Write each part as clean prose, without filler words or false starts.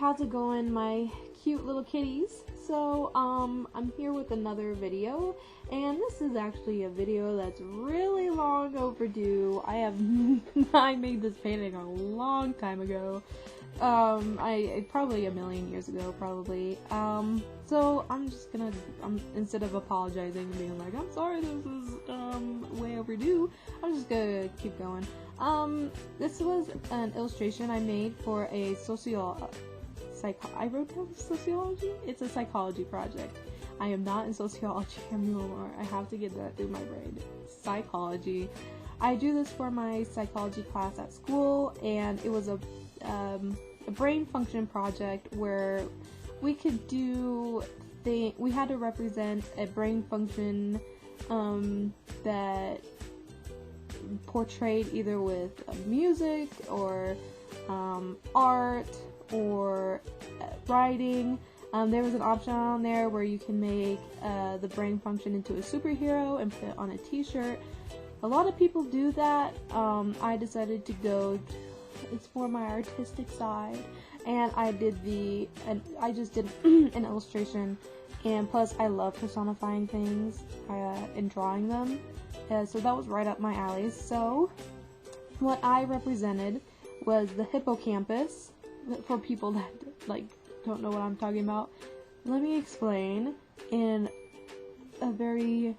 how's it going, my cute little kitties? So, I'm here with another video, and this is actually a video that's really long overdue. I made this painting a long time ago. Probably a million years ago, probably. So I'm just gonna, instead of apologizing and being like, I'm sorry, this is, way overdue, I'm just gonna keep going. This was an illustration I made for a I wrote down sociology? It's a psychology project. I am not in sociology anymore. I have to get that through my brain. Psychology. I do this for my psychology class at school, and it was a brain function project where we could do we had to represent a brain function that portrayed either with music or art or writing. There was an option on there where you can make the brain function into a superhero and put it on a t-shirt. A lot of people do that. I decided to go explore my artistic side, and I just did an illustration, and plus I love personifying things and drawing them, so that was right up my alley. So what I represented was the hippocampus. For people that don't know what I'm talking about, let me explain in a very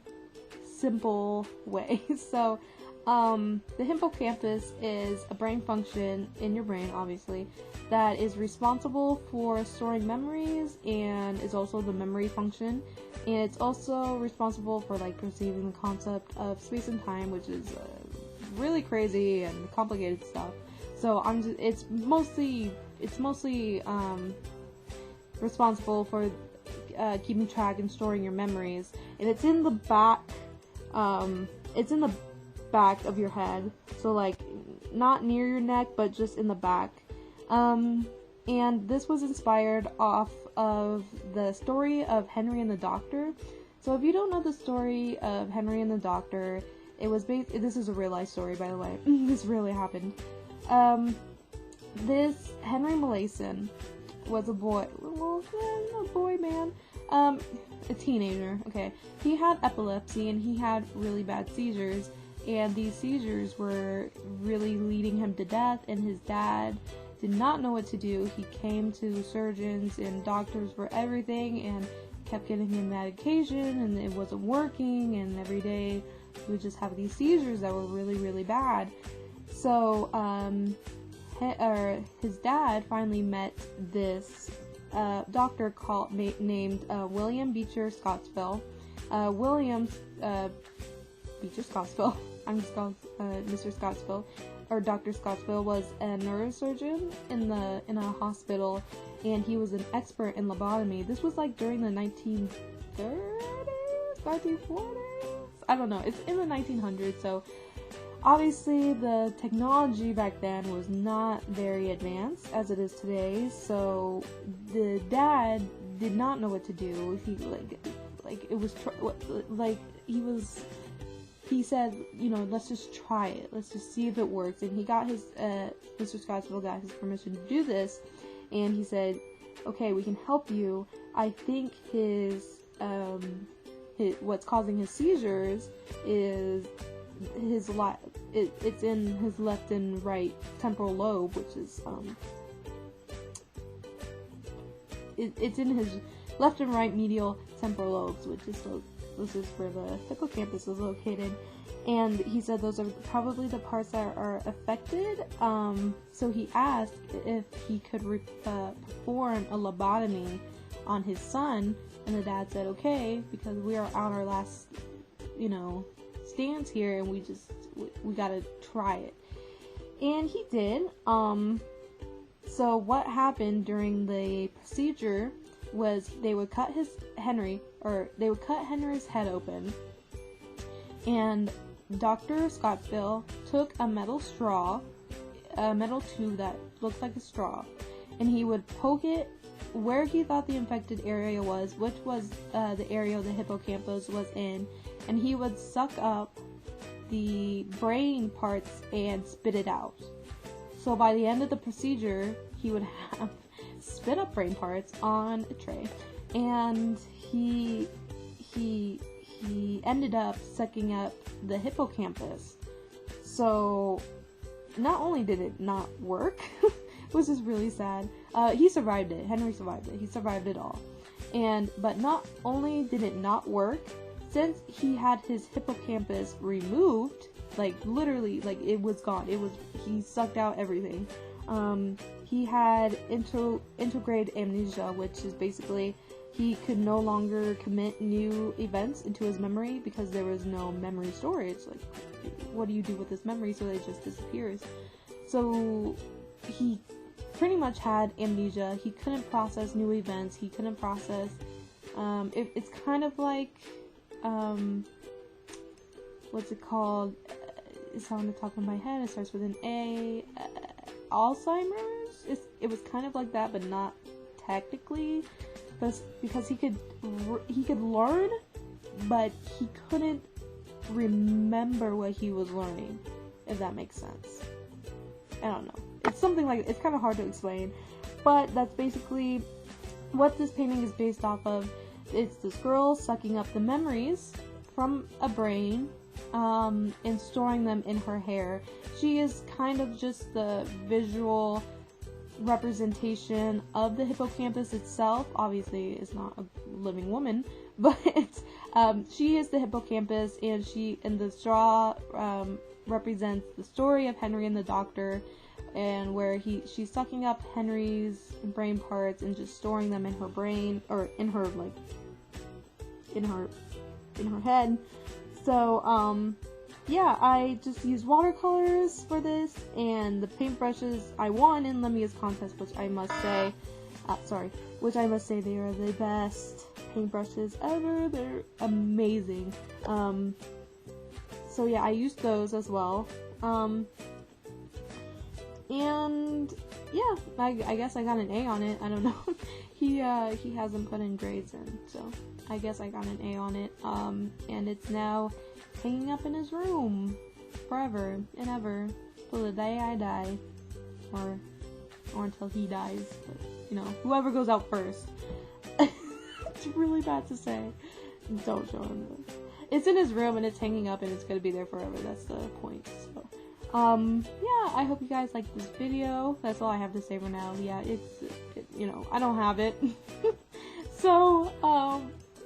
simple way. So the hippocampus is a brain function in your brain, obviously, that is responsible for storing memories and is also the memory function, and it's also responsible for perceiving the concept of space and time, which is really crazy and complicated stuff. So it's mostly responsible for keeping track and storing your memories, and it's in the back. It's in the back of your head, so not near your neck, but just in the back. And this was inspired off of the story of Henry and the Doctor. So if you don't know the story of Henry and the Doctor, it was this is a real life story, by the way. This really happened. This Henry Molaison was a teenager, okay. He had epilepsy and he had really bad seizures, and these seizures were really leading him to death, and his dad did not know what to do. He came to surgeons and doctors for everything and kept getting him medication, and it wasn't working, and every day he would just have these seizures that were really, really bad. So, his dad finally met this doctor named William Beecher Scottsville. Beecher Scottsville. I'm just calling Mr. Scottsville, or Dr. Scottsville, was a neurosurgeon in a hospital, and he was an expert in lobotomy. This was during the 1930s, 1940s. I don't know. It's in the 1900s, so. Obviously, the technology back then was not very advanced as it is today, so the dad did not know what to do. He said, let's just try it. Let's just see if it works. And he got Mr. Scottsville got his permission to do this, and he said, okay, we can help you. I think what's causing his seizures is it's in his left and right temporal lobe, which is it's in his left and right medial temporal lobes, this is where the hippocampus is located, and he said those are probably the parts that are affected. So he asked if he could perform a lobotomy on his son, and the dad said okay, because we are on our last stance here, and we gotta try it. And he did. So what happened during the procedure was they would cut Henry's head open, and Dr. Scottsville took a metal tube that looked like a straw, and he would poke it where he thought the infected area was, which was the area the hippocampus was in, and he would suck up the brain parts and spit it out. So by the end of the procedure, he would have spit up brain parts on a tray, and he ended up sucking up the hippocampus. So not only did it not work, which is really sad, he survived it. Henry survived it. He survived it all. But not only did it not work, since he had his hippocampus removed, like literally, like it was gone. He sucked out everything. He had intrograde amnesia, which is basically he could no longer commit new events into his memory because there was no memory storage. Like, what do you do with this memory? So it just disappears. So he pretty much had amnesia. He couldn't process new events. He couldn't process. It's kind of like, what's it called? It's on the top of my head. It starts with an A. Alzheimer's. It was kind of like that, but not technically. But because he could learn, but he couldn't remember what he was learning. If that makes sense. I don't know. It's something like, it's kind of hard to explain, but that's basically what this painting is based off of. It's this girl sucking up the memories from a brain, and storing them in her hair. She is kind of just the visual representation of the hippocampus itself. Obviously, it's not a living woman, but she is the hippocampus, and the straw represents the story of Henry and the doctor, and where she's sucking up Henry's brain parts and just storing them in her brain, or in her head. So yeah, I just used watercolors for this, and the paintbrushes I won in Lemia's contest, which I must say they are the best paintbrushes ever. They're amazing. So yeah, I used those as well. And yeah, I guess I got an A on it. I don't know. He hasn't put in grades in, so I guess I got an A on it. And it's now hanging up in his room forever and ever till the day I die, or until he dies. But, you know, whoever goes out first. It's really bad to say. Don't show him this. It's in his room and it's hanging up and it's gonna be there forever. That's the point. So, yeah, I hope you guys liked this video. That's all I have to say for now. Yeah, you know, I don't have it. So,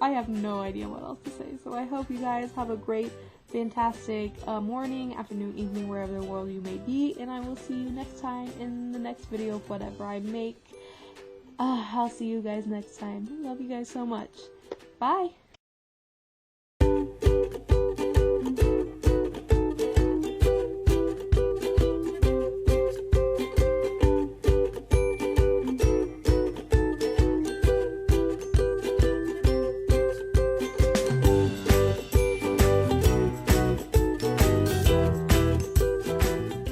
I have no idea what else to say. So I hope you guys have a great, fantastic morning, afternoon, evening, wherever the world you may be. And I will see you next time in the next video of whatever I make. I'll see you guys next time. Love you guys so much. Bye!